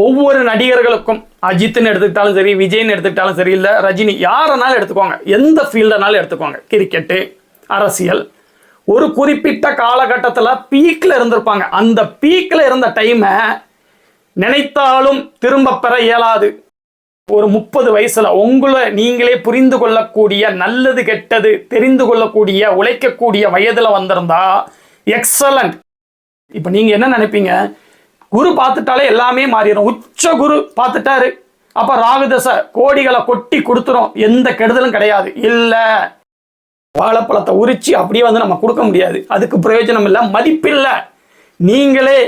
ஒவ்வொரு நடிகர்களுக்கும் அஜித்னு எடுத்துக்கிட்டாலும் சரி, விஜய்னு எடுத்துக்கிட்டாலும் சரி, இல்லை ரஜினி, யாரனாலும் எடுத்துக்கோங்க, எந்த ஃபீல்டனாலும் எடுத்துக்கோங்க, கிரிக்கெட்டு, அரசியல், ஒரு குறிப்பிட்ட காலகட்டத்தில் பீக்கில் இருந்திருப்பாங்க. அந்த பீக்கில் இருந்த டைமை நினைத்தாலும் திரும்ப பெற இயலாது. ஒரு 30 வயசுல உங்களை நீங்களே புரிந்து கொள்ளக்கூடிய, நல்லது கெட்டது தெரிந்து கொள்ளக்கூடிய, உழைக்கக்கூடிய வயதுல வந்திருந்தா எக்ஸலண்ட். இப்ப நீங்க என்ன நினைப்பீங்க, குரு பார்த்துட்டாலே எல்லாமே மாறிடும், உச்ச குரு பார்த்துட்டாரு அப்ப ராகுதசை கோடிகளை கொட்டி கொடுத்துரும், எந்த கெடுதலும் கிடையாது. இல்ல, வாழைப்பழத்தை உரிச்சு அப்படியே நம்ம கொடுக்க முடியாது, அதுக்கு பிரயோஜனம் இல்லை, மதிப்பில்லை. நீங்களே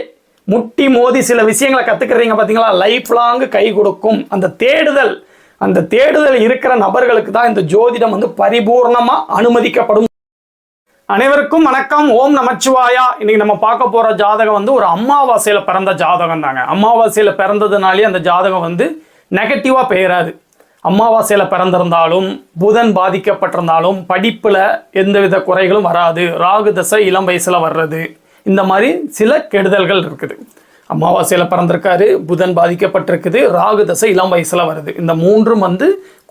முட்டி மோதி சில விஷயங்களை கத்துக்கிறீங்க பார்த்தீங்களா, லைஃப் லாங் கை கொடுக்கும். அந்த தேடுதல் இருக்கிற நபர்களுக்கு தான் இந்த ஜோதிடம் பரிபூர்ணமா அனுமதிக்கப்படும். அனைவருக்கும் வணக்கம். ஓம் நமச்சிவாயா. இன்னைக்கு நம்ம பார்க்க போற ஜாதகம் ஒரு அமாவாசையில பிறந்த ஜாதகம் தாங்க. அமாவாசையில பிறந்ததுனாலே அந்த ஜாதகம் நெகட்டிவா பெயராது. அமாவாசையில பிறந்திருந்தாலும், புதன் பாதிக்கப்பட்டிருந்தாலும் படிப்புல எந்தவித குறைகளும் வராது. ராகு தசை இளம் வயசுல வர்றது, இந்த மாதிரி சில கெடுதல்கள் இருக்குது. அமாவாசையில் பிறந்திருக்காரு, புதன் பாதிக்கப்பட்டிருக்குது, ராகு தசை இளம் வயசுல வருது. இந்த மூன்றும்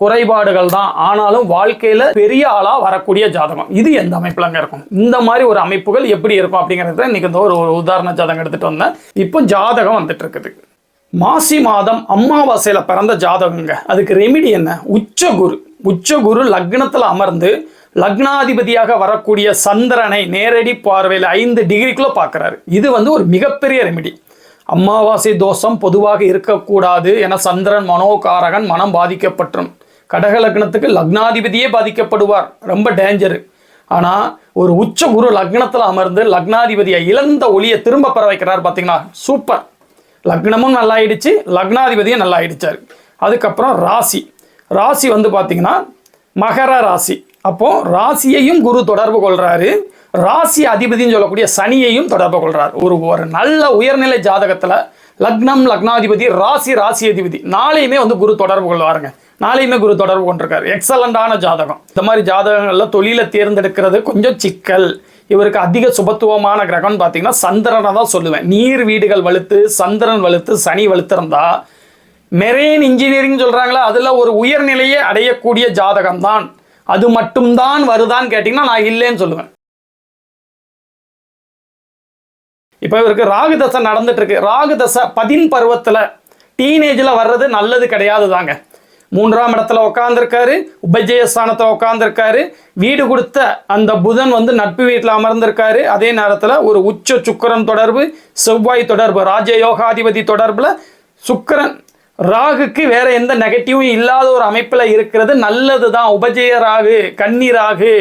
குறைபாடுகள் தான். ஆனாலும் வாழ்க்கையில பெரிய ஆளா வரக்கூடிய ஜாதகம். இது எந்த அமைப்புல இருக்கும், இந்த மாதிரி ஒரு அமைப்புகள் எப்படி இருக்கும் அப்படிங்கிறத இன்னைக்கு ஒரு உதாரண ஜாதகம் எடுத்துட்டு வந்தேன். இப்போ ஜாதகம் வந்துட்டு இருக்குது. மாசி மாதம் அமாவாசையில பிறந்த ஜாதகங்க. அதுக்கு ரெமிடி என்ன? உச்சகுரு லக்னத்துல அமர்ந்து லக்னாதிபதியாக வரக்கூடிய சந்திரனை நேரடி பார்வையில் 5 டிகிரிக்குள்ள பார்க்கிறாரு. இது ஒரு மிகப்பெரிய ரெமிடி. அமாவாசை தோஷம் பொதுவாக இருக்கக்கூடாது என சந்திரன் மனோகாரகன், மனம் பாதிக்கப்பட்டும். கடக லக்னத்துக்கு லக்னாதிபதியே பாதிக்கப்படுவார், ரொம்ப டேஞ்சரு. ஆனால் ஒரு உச்ச குரு லக்னத்தில் அமர்ந்து லக்னாதிபதியை இழந்த ஒளியை திரும்ப பெற வைக்கிறார். பார்த்தீங்கன்னா சூப்பர். லக்னமும் நல்லா ஆயிடுச்சு, லக்னாதிபதியும் நல்லா ஆயிடுச்சாரு. அதுக்கப்புறம் ராசி பார்த்தீங்கன்னா மகர ராசி. அப்போ ராசியையும் குரு தொடர்பு கொள்றாரு, ராசி அதிபதினு சொல்லக்கூடிய சனியையும் தொடர்பு கொள்றாரு. ஒரு நல்ல உயர்நிலை ஜாதகத்துல லக்னம், லக்னாதிபதி, ராசி அதிபதி நாளையுமே குரு தொடர்பு கொள்வாருங்க. நாளையுமே குரு தொடர்பு கொண்டிருக்காரு. எக்ஸலண்டான ஜாதகம். இந்த மாதிரி ஜாதகங்கள்ல தொழிலை தேர்ந்தெடுக்கிறது கொஞ்சம் சிக்கல். இவருக்கு அதிக சுபத்துவமான கிரகம்னு பார்த்தீங்கன்னா சந்திரனை தான் சொல்லுவேன். நீர் வீடுகள் வலுத்து, சந்திரன் வலுத்து, சனி வலுத்திருந்தா மெரெயின் இன்ஜினியரிங் சொல்றாங்களா, அதுல ஒரு உயர்நிலையை அடையக்கூடிய ஜாதகம் தான். அது மட்டும்தான் வருதான்னு கேட்டீங்கன்னா நான் இல்லைன்னு சொல்லுவேன். இப்ப இவருக்கு ராகு தசை நடந்துட்டு இருக்கு. ராகு தசை 10 பருவத்துல டீனேஜ்ல வர்றது நல்லது கிடையாது தாங்க. 3ஆம் இடத்துல உட்கார்ந்துருக்காரு, உபஜயஸ்தானத்துல உட்கார்ந்துருக்காரு. வீடு கொடுத்த அந்த புதன் நட்பு வீட்டில் அமர்ந்திருக்காரு. அதே நேரத்தில் ஒரு உச்ச சுக்கிரன் தொடர்பு, செவ்வாய் தொடர்பு, ராஜயோகாதிபதி தொடர்புல சுக்கிரன் ராகுக்கு வேற எந்த நெகட்டிவும் இல்லாத ஒரு அமைப்புல இருக்கிறது நல்லது தான். உபஜய ராகு, கன்னி ராகு,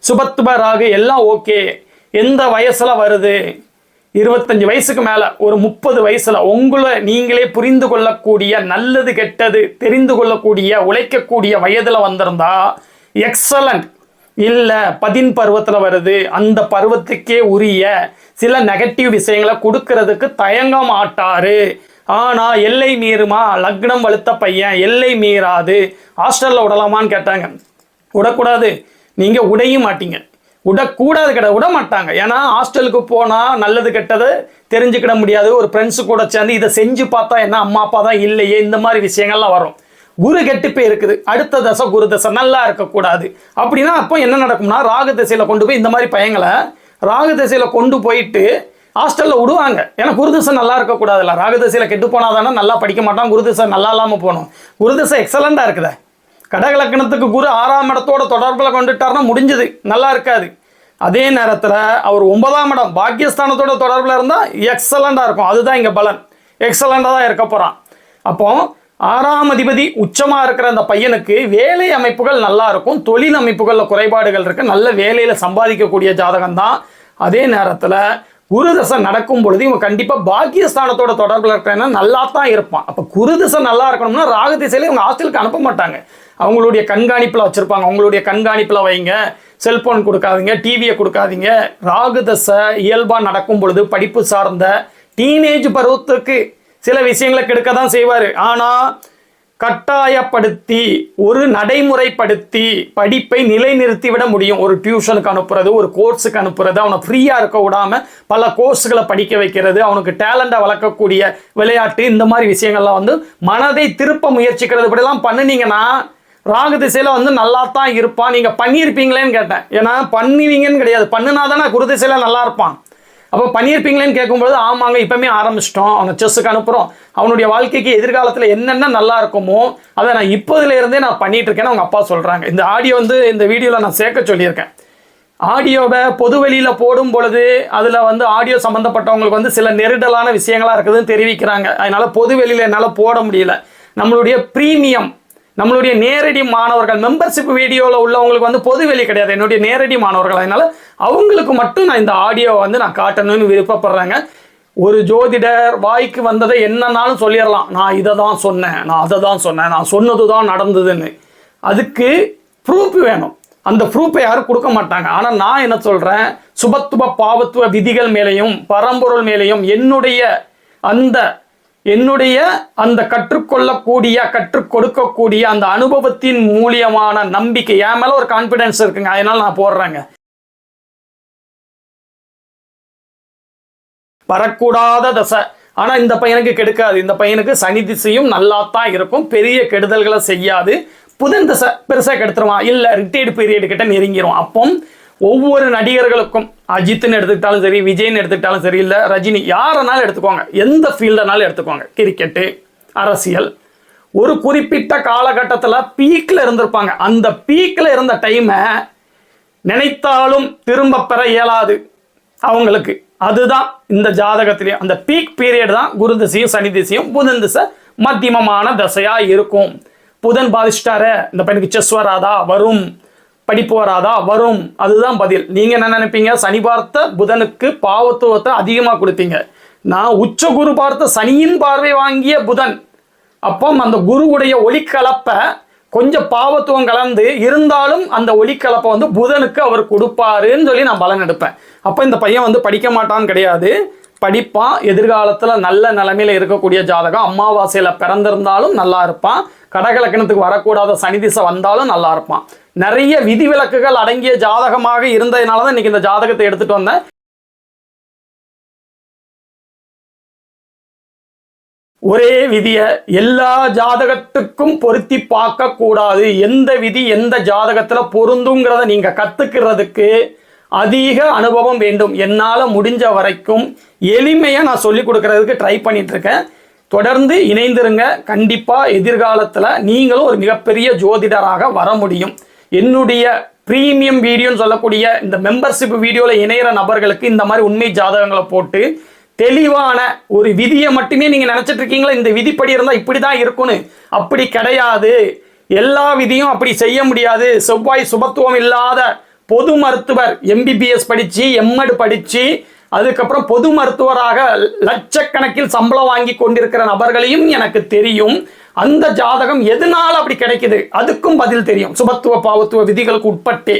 சுபத்துப ராகு எல்லாம் ஓகே. எந்த வயசுல வருது? 25 வயசுக்கு மேல, ஒரு 30 வயசுல உங்களை நீங்களே புரிந்து கொள்ளக்கூடிய, நல்லது கெட்டது தெரிந்து கொள்ளக்கூடிய, உழைக்கக்கூடிய வயதுல வந்திருந்தா எக்ஸலண்ட். இல்ல 10 பருவத்துல வருது, அந்த பருவத்துக்கே உரிய சில நெகட்டிவ் விஷயங்களை கொடுக்கறதுக்கு தயங்க மாட்டாரு. ஆனா எல்லை மீறுமா? லக்னம் வலுத்த பையன் எல்லை மீறாது. ஹாஸ்டல்ல விடலாமான்னு கேட்டாங்க. விடக்கூடாது. நீங்க உடையும் மாட்டீங்க. விடக்கூடாது கிடையாது, விட மாட்டாங்க. ஏன்னா ஹாஸ்டலுக்கு போனா நல்லது கெட்டது தெரிஞ்சுக்கிட முடியாது. ஒரு ஃப்ரெண்ட்ஸு கூட சேர்ந்து இதை செஞ்சு பார்த்தா என்ன, அம்மா அப்பா தான் இல்லையே, இந்த மாதிரி விஷயங்கள்லாம் வரும். குரு கெட்டுப்பே இருக்குது. அடுத்த தசை குரு தசை நல்லா இருக்கக்கூடாது. அப்படின்னா அப்போ என்ன நடக்கும்னா, ராகு திசையில கொண்டு போய் இந்த மாதிரி பையங்களை ராகு திசையில கொண்டு போயிட்டு ஹாஸ்டல்ல விடுவாங்க. ஏன்னா குருதிசை நல்லா இருக்கக்கூடாதுல்ல. ராகுதிசையில கெட்டு போனாதானே நல்லா படிக்க மாட்டான். குருதிசை நல்லா இல்லாமல் போகணும். குருதிசை எக்ஸலண்டா இருக்குதா. கடக லக்னத்துக்கு குரு 6ஆம் இடத்தோட தொடர்புல கொண்டுட்டாருன்னா முடிஞ்சது, நல்லா இருக்காது. அதே நேரத்தில் அவர் 9ஆம் இடம் பாக்கியஸ்தானத்தோட தொடர்புல இருந்தால் எக்ஸலண்டா இருக்கும். அதுதான் இங்கே பலன். எக்ஸலண்டா தான் இருக்க போறான். அப்போ 6ஆம் அதிபதி உச்சமா இருக்கிற அந்த பையனுக்கு வேலை அமைப்புகள் நல்லா இருக்கும். தொழில் அமைப்புகள்ல குறைபாடுகள் இருக்கு. நல்ல வேலையில சம்பாதிக்கக்கூடிய ஜாதகம் தான். அதே நேரத்தில் குருதசை நடக்கும் பொழுது இவங்க கண்டிப்பா பாக்கியஸ்தானத்தோட தொடர்புல இருக்கிறேன்னா நல்லா தான் இருப்பான். அப்ப குருதசை நல்லா இருக்கணும்னா ராகு திசையில இவங்க ஹாஸ்டலுக்கு அனுப்ப மாட்டாங்க. அவங்களுடைய கண்காணிப்புல வச்சிருப்பாங்க. அவங்களுடைய கண்காணிப்புல வைங்க. செல்போன் கொடுக்காதீங்க, டிவியை கொடுக்காதீங்க. ராகு தசை இயல்பா நடக்கும் பொழுது படிப்பு சார்ந்த டீனேஜ் பருவத்துக்கு சில விஷயங்களை கெடுக்க தான் செய்வாரு. ஆனா கட்டாயப்படுத்தி ஒரு நடைமுறைப்படுத்தி படிப்பை நிலைநிறுத்திவிட முடியும். ஒரு டியூஷனுக்கு அனுப்புறது, ஒரு கோர்ஸுக்கு அனுப்புறது, அவனை ஃப்ரீயாக இருக்க விடாமல் பல கோர்ஸுகளை படிக்க வைக்கிறது, அவனுக்கு டேலண்டை வளர்க்கக்கூடிய விளையாட்டு, இந்த மாதிரி விஷயங்கள்லாம் வந்து மனதை திருப்ப முயற்சிக்கிறது. இப்படிலாம் பண்ணினீங்கன்னா ராகு திசையில் வந்து நல்லா தான் இருப்பான். நீங்கள் பண்ணியிருப்பீங்களேன்னு கேட்டேன். ஏன்னா பண்ணுவீங்கன்னு கிடையாது, பண்ணுனா தானே குரு திசையில் நல்லா இருப்பான். அப்போ பண்ணியிருப்பீங்களேன்னு கேட்கும்போது ஆமாங்க இப்போமே ஆரம்பிச்சிட்டோம், அவனை செஸ்ஸுக்கு அனுப்புகிறோம், அவனுடைய வாழ்க்கைக்கு எதிர்காலத்தில் என்னென்ன நல்லா இருக்குமோ அதை நான் இப்போதுலேருந்தே நான் பண்ணிகிட்டு இருக்கேன்னு அவங்க அப்பா சொல்கிறாங்க. இந்த ஆடியோ வந்து இந்த வீடியோவில் நான் சேர்க்க சொல்லியிருக்கேன். ஆடியோவை பொது வெளியில் போடும் பொழுது அதில் வந்து ஆடியோ சம்மந்தப்பட்டவங்களுக்கு வந்து சில நெருடலான விஷயங்களாக இருக்குதுன்னு தெரிவிக்கிறாங்க. அதனால் பொது வெளியில் என்னால் போட முடியல. நம்மளுடைய ப்ரீமியம், நம்மளுடைய நேரடி மாணவர்கள், மெம்பர்ஷிப் வீடியோவில் உள்ளவங்களுக்கு வந்து பொது வெளி கிடையாது, என்னுடைய நேரடி மாணவர்கள். அதனால் அவங்களுக்கு மட்டும் நான் இந்த ஆடியோவை வந்து நான் காட்டணும்னு விருப்பப்படுறேங்க. ஒரு ஜோதிடர் வாய்க்கு வந்ததை என்னன்னாலும் சொல்லிடலாம், நான் இதை தான் சொன்னேன், நான் அதை தான் சொன்னேன், நான் சொன்னது தான் நடந்ததுன்னு. அதுக்கு ப்ரூஃப் வேணும். அந்த ப்ரூஃபை யாரும் கொடுக்க மாட்டாங்க. ஆனால் நான் என்ன சொல்கிறேன், சுபத்துவ பாவத்துவ விதிகள் மேலேயும் பரம்பொருள் மேலேயும் என்னுடைய அந்த கற்றுக்கொள்ளக்கூடிய கற்றுக் கொடுக்கக்கூடிய அந்த அனுபவத்தின் மூலியமான நம்பிக்கை, என் மேலே ஒரு கான்ஃபிடென்ஸ் இருக்குங்க. அதனால நான் போடுறேங்க. வரக்கூடாத தசை, ஆனால் இந்த பையனுக்கு கெடுக்காது. இந்த பையனுக்கு சனி திசையும் நல்லா தான் இருக்கும், பெரிய கெடுதல்களை செய்யாது. புதன் தசை பெருசாக கெடுத்துருவான், இல்லை ரிட்டையர்டு பீரியடு கிட்ட நெருங்கிடும். அப்போ ஒவ்வொரு நடிகர்களுக்கும், அஜித்னு எடுத்துக்கிட்டாலும் சரி, விஜய்னு எடுத்துக்கிட்டாலும் சரி, இல்லை ரஜினி, யாரனாலும் எடுத்துக்கோங்க, எந்த ஃபீல்டனாலும் எடுத்துக்கோங்க, கிரிக்கெட்டு, அரசியல், ஒரு குறிப்பிட்ட காலகட்டத்தில் பீக்கில் இருந்திருப்பாங்க. அந்த பீக்கில் இருந்த டைமை நினைத்தாலும் திரும்ப பெற இயலாது அவங்களுக்கு. அதுதான் இந்த ஜாதகத்திலையும் அந்த பீக் பீரியட் தான் குரு திசையும் சனி திசையும். புதன் திசை மத்தியமமான தசையாக இருக்கும். புதன் பாதிச்சிட்டாரு, இந்த பையனுக்கு செஸ் வராதா, வரும். படிப்பு வராதா, வரும். அதுதான் பதில். நீங்கள் என்ன நினைப்பீங்க, சனி பார்த்த புதனுக்கு பாவத்துவத்தை அதிகமாக கொடுப்பீங்க. நான் உச்ச குரு பார்த்த சனியின் பார்வை வாங்கிய புதன். அப்போ அந்த குருவுடைய ஒளிக்கலப்பை கொஞ்சம் பாவத்துவம் கலந்து இருந்தாலும் அந்த ஒளிக்கலப்பை வந்து புதனுக்கு அவர் கொடுப்பாருன்னு சொல்லி நான் பலன் எடுப்பேன். அப்போ இந்த பையன் வந்து படிக்க மாட்டான்னு கிடையாது, படிப்பான். எதிர்காலத்தில் நல்ல நிலைமையில் இருக்கக்கூடிய ஜாதகம். அமாவாசையில் பிறந்திருந்தாலும் நல்லா இருப்பான். கடகலக்கணத்துக்கு வரக்கூடாத சனி திசை வந்தாலும் நல்லா இருப்பான். நிறைய விதிவிலக்குகள் அடங்கிய ஜாதகமாக இருந்ததுனால தான் இன்னைக்கு இந்த ஜாதகத்தை எடுத்துட்டு வந்தேன். ஒரே விதியை எல்லா ஜாதகத்துக்கும் பொருத்தி பார்க்க கூடாது. எந்த விதி எந்த ஜாதகத்தில் பொருந்துங்கிறத நீங்கள் கற்றுக்கிறதுக்கு அதிக அனுபவம் வேண்டும். என்னால் முடிஞ்ச வரைக்கும் எளிமையாக நான் சொல்லிக் கொடுக்கறதுக்கு ட்ரை பண்ணிட்டு இருக்கேன். தொடர்ந்து இணைந்திருங்க. கண்டிப்பாக எதிர்காலத்தில் நீங்களும் ஒரு மிகப்பெரிய ஜோதிடராக வர முடியும். என்னுடைய ப்ரீமியம் வீடியோன்னு சொல்லக்கூடிய இந்த மெம்பர்ஷிப் வீடியோவில் இணைகிற நபர்களுக்கு இந்த மாதிரி உண்மை ஜாதகங்களை போட்டு தெளிவான ஒரு விதியை மட்டுமே நீங்கள் நினச்சிட்டு இருக்கீங்களா, இந்த விதிப்படி இருந்தால் இப்படி தான் இருக்குன்னு. அப்படி கிடையாது. எல்லா விதியும் அப்படி செய்ய முடியாது. செவ்வாய் சுபத்துவம் இல்லாத பொது மருத்துவர் எம்பிபிஎஸ் படித்து எம்எட் படித்து அதுக்கப்புறம் பொது மருத்துவராக லட்சக்கணக்கில் சம்பளம் வாங்கி கொண்டிருக்கிற நபர்களையும் எனக்கு தெரியும். அந்த ஜாதகம் எதனால அப்படி கிடைக்குது அதுக்கும் பதில் தெரியும். சுபத்துவ பாவத்துவ விதிகளுக்கு உட்பட்டே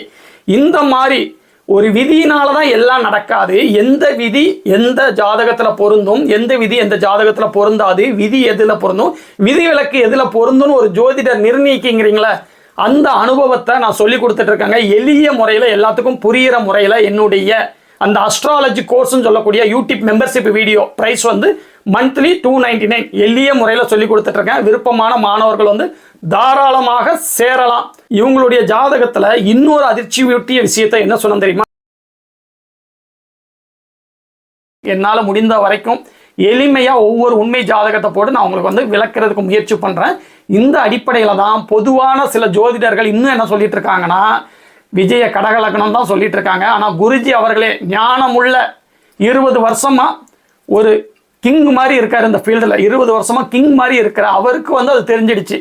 இந்த மாதிரி ஒரு விதியினால தான் எல்லாம் நடக்காது. எந்த விதி எந்த ஜாதகத்தில் பொருந்தும், எந்த விதி எந்த ஜாதகத்தில் பொருந்தாது, விதி எதில் பொருந்தும், விதிவிலக்கு எதில் பொருந்தும்னு ஒரு ஜோதிடர் நிர்ணயிக்கிறீங்களா, அந்த அனுபவத்தை நான் சொல்லி கொடுத்துட்டு இருக்கேங்க. எளிய முறையில் எல்லாத்துக்கும் புரிகிற முறையில் என்னுடைய அந்த அஸ்ட்ராலஜி கோர்ஸ்ன்னு சொல்லக்கூடிய யூடியூப் மெம்பர்ஷிப் வீடியோ ப்ரைஸ் வந்து மந்த்லி 299 எளிய முறையில் சொல்லி கொடுத்துட்ருக்கேன். விருப்பமான மாணவர்கள் வந்து தாராளமாக சேரலாம். இவங்களுடைய ஜாதகத்தில் இன்னொரு அதிர்ச்சி ஊட்டிய விஷயத்தை என்ன சொன்ன தெரியுமா, என்னால் முடிந்த வரைக்கும் எளிமையாக ஒவ்வொரு உண்மை ஜாதகத்தை போட்டு நான் உங்களுக்கு வந்து விளக்குறதுக்கு முயற்சி பண்ணுறேன். இந்த அடிப்படையில் தான் பொதுவான சில ஜோதிடர்கள் இன்னும் என்ன சொல்லிட்டு இருக்காங்கன்னா, விஜய கடகலக்கணம் தான் சொல்லிட்டு இருக்காங்க. ஆனால் குருஜி அவர்களே ஞானமுள்ள 20 வருஷமாக ஒரு கிங் மாதிரி இருக்கார் இந்த ஃபீல்டில். 20 வருஷமாக கிங் மாதிரி இருக்கிற அவருக்கு வந்து அது தெரிஞ்சிடுச்சு.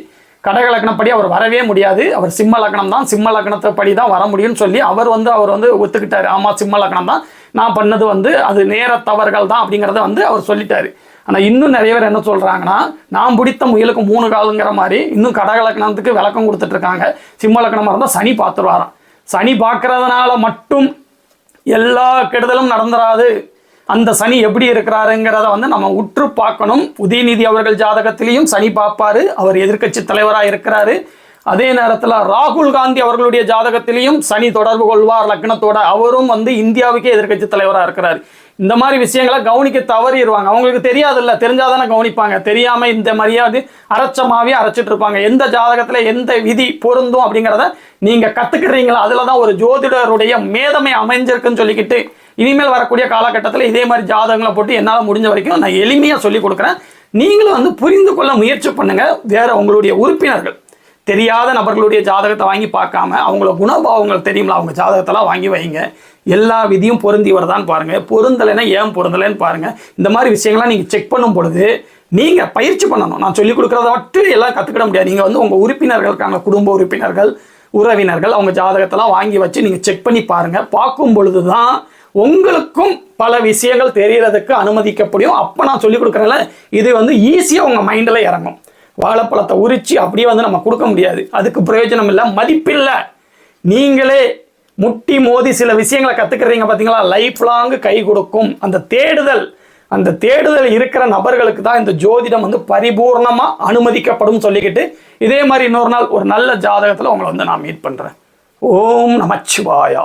கடகலக்கணப்படி அவர் வரவே முடியாது, அவர் சிம்ம லக்னம் தான், சிம்ம லக்னத்தை படி தான் வர முடியும்னு சொல்லி அவர் வந்து ஒத்துக்கிட்டார். ஆமாம் சிம்ம லக்னம் தான், நான் பண்ணது வந்து அது நேர தவறுகள் தான் அப்படிங்கிறத வந்து அவர் சொல்லிட்டாரு. ஆனால் இன்னும் நிறைய பேர் என்ன சொல்கிறாங்கன்னா, நான் பிடித்த முயலுக்கு 3 காலுங்கிற மாதிரி இன்னும் கடகலக்கணத்துக்கு விளக்கம் கொடுத்துட்ருக்காங்க. சிம்ம லக்னமாக இருந்தால் சனி பார்த்துருவாராம். சனி பார்க்கறதுனால மட்டும் எல்லா கெடுதலும் நடந்துராது. அந்த சனி எப்படி இருக்கிறாருங்கிறத வந்து நம்ம உற்று பார்க்கணும். உதயநிதி அவர்கள் ஜாதகத்திலையும் சனி பார்ப்பாரு, அவர் எதிர்க்கட்சி தலைவராக இருக்கிறாரு. அதே நேரத்தில் ராகுல் காந்தி அவர்களுடைய ஜாதகத்திலையும் சனி தொடர்பு கொள்வார் லக்னத்தோட, அவரும் வந்து இந்தியாவுக்கே எதிர்க்கட்சி தலைவராக இருக்கிறார். இந்த மாதிரி விஷயங்களை கவனிக்க தவறிடுவாங்க. அவங்களுக்கு தெரியாதுல்ல, தெரிஞ்சாதானே கவனிப்பாங்க. தெரியாமல் இந்த மாதிரியாவது அரைச்சமாவே அரைச்சிட்டு இருப்பாங்க. எந்த ஜாதகத்தில் எந்த விதி பொருந்தும் அப்படிங்கிறத நீங்கள் கற்றுக்கிறீங்களா, அதில் தான் ஒரு ஜோதிடருடைய மேதமை அமைஞ்சிருக்குன்னு சொல்லிக்கிட்டு இனிமேல் வரக்கூடிய காலகட்டத்தில் இதே மாதிரி ஜாதகங்களை போட்டு என்னால் முடிஞ்ச வரைக்கும் நான் எளிமையாக சொல்லி கொடுக்குறேன். நீங்களும் வந்து புரிந்து கொள்ள முயற்சி பண்ணுங்கள். வேற உங்களுடைய உறுப்பினர்கள் தெரியாத நபர்களுடைய ஜாதகத்தை வாங்கி பார்க்காம அவங்கள குணபாவங்கள் தெரியுங்களா, அவங்க ஜாதகத்தெல்லாம் வாங்கி வைங்க. எல்லா விதியும் பொருந்தி வருதான்னு பாருங்கள். பொருந்தலைன்னா ஏன் பொருந்தலைன்னு பாருங்கள். இந்த மாதிரி விஷயங்கள்லாம் நீங்கள் செக் பண்ணும் பொழுது நீங்கள் பயிற்சி பண்ணணும். நான் சொல்லிக் கொடுக்குறத மட்டும் எல்லாம் கற்றுக்கிட முடியாது. நீங்கள் வந்து உங்கள் உறுப்பினர்கள் இருக்காங்க, குடும்ப உறுப்பினர்கள், உறவினர்கள், அவங்க ஜாதகத்தெல்லாம் வாங்கி வச்சு நீங்கள் செக் பண்ணி பாருங்கள். பார்க்கும் பொழுது தான் உங்களுக்கும் பல விஷயங்கள் தெரியறதுக்கு அனுமதிக்கப்படும். அப்போ நான் சொல்லிக் கொடுக்குறேன்ல, இது வந்து ஈஸியாக உங்கள் மைண்டில் இறங்கும். வாழைப்பழத்தை உரிச்சு அப்படியே வந்து நம்ம கொடுக்க முடியாது, அதுக்கு பிரயோஜனம் இல்லை, மதிப்பில்லை. நீங்களே முட்டி மோதி சில விஷயங்களை கற்றுக்கிறீங்க பார்த்தீங்களா, லைஃப் லாங் கை கொடுக்கும். அந்த தேடுதல் இருக்கிற நபர்களுக்கு தான் இந்த ஜோதிடம் வந்து பரிபூர்ணமாக அனுமதிக்கப்படும் சொல்லிக்கிட்டு, இதே மாதிரி இன்னொரு நாள் ஒரு நல்ல ஜாதகத்தில் உங்களை வந்து நான் மீட் பண்ணுறேன். ஓம் நமச்சிவாயா.